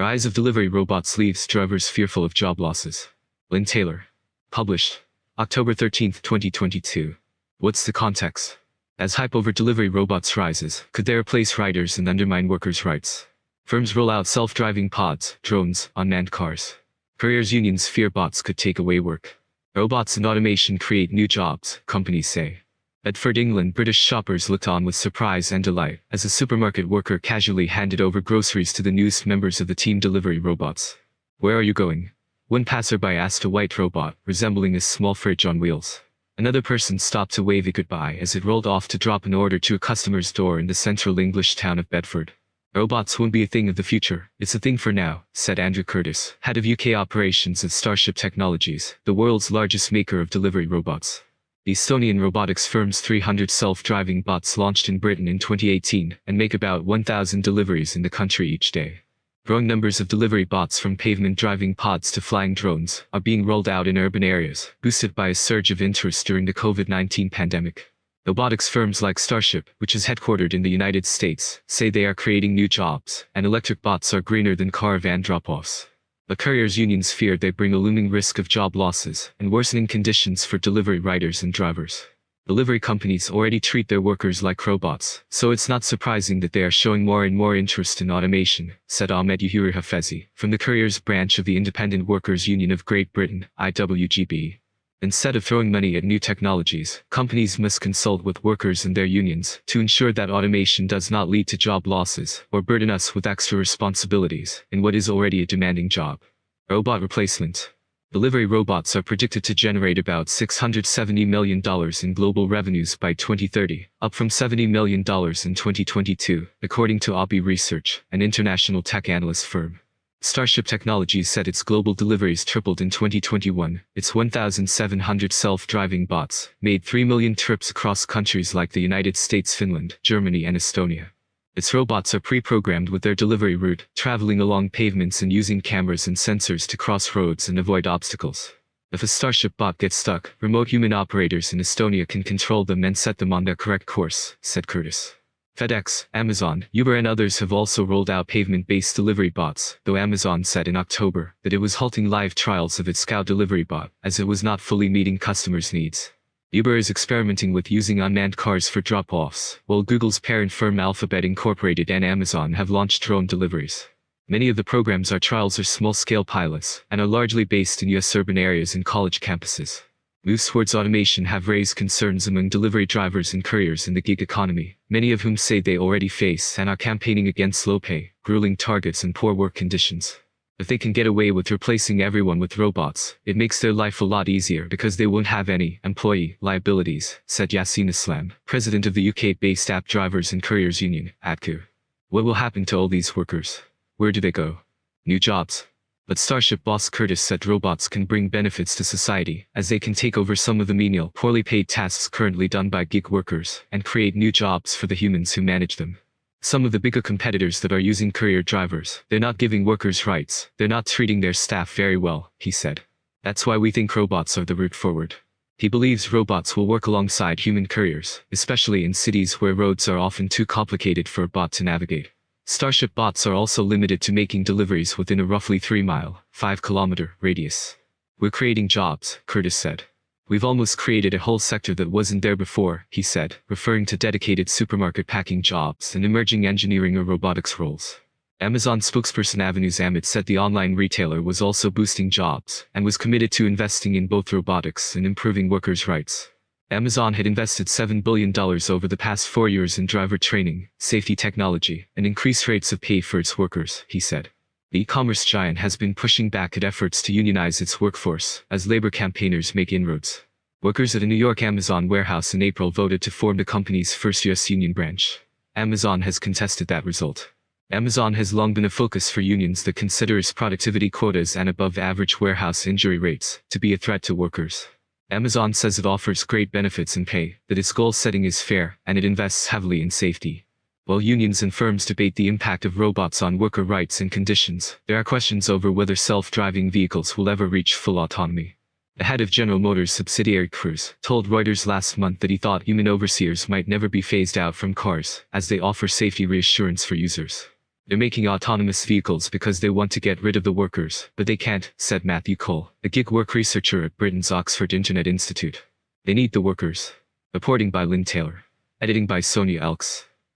Rise of delivery robots leaves drivers fearful of job losses. Lin Taylor. Published. October 13, 2022. What's the context? As hype over delivery robots rises, could they replace riders and undermine workers' rights? Firms roll out self-driving pods, drones, unmanned cars. Couriers unions fear bots could take away work. Robots and automation create new jobs, companies say. Bedford, England. British shoppers looked on with surprise and delight as a supermarket worker casually handed over groceries to the newest members of the team delivery robots. "Where are you going?" one passerby asked a white robot, resembling a small fridge on wheels. Another person stopped to wave it goodbye as it rolled off to drop an order to a customer's door in the central English town of Bedford. "Robots won't be a thing of the future, it's a thing for now," said Andrew Curtis, head of UK operations at Starship Technologies, the world's largest maker of delivery robots. The Estonian robotics firm's 300 self-driving bots launched in Britain in 2018 and make about 1,000 deliveries in the country each day. Growing numbers of delivery bots, from pavement driving pods to flying drones, are being rolled out in urban areas, boosted by a surge of interest during the COVID-19 pandemic. Robotics firms like Starship, which is headquartered in the United States, say they are creating new jobs, and electric bots are greener than car van drop-offs. But couriers unions fear they bring a looming risk of job losses and worsening conditions for delivery riders and drivers. Delivery companies already treat their workers like robots, so it's not surprising that they are showing more and more interest in automation, said Ahmed Uhuru Hafezi, from the Couriers branch of the Independent Workers' Union of Great Britain, IWGB. Instead of throwing money at new technologies, companies must consult with workers and their unions to ensure that automation does not lead to job losses or burden us with extra responsibilities in what is already a demanding job. Robot replacement. Delivery robots are predicted to generate about $670 million in global revenues by 2030, up from $70 million in 2022, according to Obi Research, an international tech analyst firm. Starship Technologies said its global deliveries tripled in 2021. Its 1,700 self-driving bots made 3 million trips across countries like the United States, Finland, Germany, and Estonia. Its robots are pre-programmed with their delivery route, traveling along pavements and using cameras and sensors to cross roads and avoid obstacles. If a Starship bot gets stuck, remote human operators in Estonia can control them and set them on their correct course, said Curtis. FedEx, Amazon, Uber and others have also rolled out pavement-based delivery bots, though Amazon said in October that it was halting live trials of its Scout delivery bot as it was not fully meeting customers' needs. Uber is experimenting with using unmanned cars for drop-offs, while Google's parent firm Alphabet Incorporated and Amazon have launched drone deliveries. Many of the programs are trials or small-scale pilots, and are largely based in US urban areas and college campuses. Moves towards automation have raised concerns among delivery drivers and couriers in the gig economy, many of whom say they already face and are campaigning against low pay, grueling targets and poor work conditions. If they can get away with replacing everyone with robots, it makes their life a lot easier because they won't have any employee liabilities, said Yasin Islam, president of the UK-based App Drivers and Couriers Union, ADCU. What will happen to all these workers? Where do they go? New jobs. But Starship boss Curtis said robots can bring benefits to society, as they can take over some of the menial, poorly paid tasks currently done by gig workers, and create new jobs for the humans who manage them. Some of the bigger competitors that are using courier drivers, they're not giving workers rights, they're not treating their staff very well, he said. That's why we think robots are the route forward. He believes robots will work alongside human couriers, especially in cities where roads are often too complicated for a bot to navigate. Starship bots are also limited to making deliveries within a roughly 3-mile, 5-kilometer radius. We're creating jobs, Curtis said. We've almost created a whole sector that wasn't there before, he said, referring to dedicated supermarket packing jobs and emerging engineering or robotics roles. Amazon spokesperson Avenues Amit said the online retailer was also boosting jobs and was committed to investing in both robotics and improving workers' rights. Amazon had invested $7 billion over the past 4 years in driver training, safety technology, and increased rates of pay for its workers, he said. The e-commerce giant has been pushing back at efforts to unionize its workforce as labor campaigners make inroads. Workers at a New York Amazon warehouse in April voted to form the company's first U.S. union branch. Amazon has contested that result. Amazon has long been a focus for unions that consider its productivity quotas and above-average warehouse injury rates to be a threat to workers. Amazon says it offers great benefits and pay, that its goal setting is fair, and it invests heavily in safety. While unions and firms debate the impact of robots on worker rights and conditions, there are questions over whether self-driving vehicles will ever reach full autonomy. The head of General Motors subsidiary Cruise told Reuters last month that he thought human overseers might never be phased out from cars, as they offer safety reassurance for users. They're making autonomous vehicles because they want to get rid of the workers, but they can't, said Matthew Cole, a gig work researcher at Britain's Oxford Internet Institute. They need the workers. Reporting by Lin Taylor. Editing by Sonia Elks.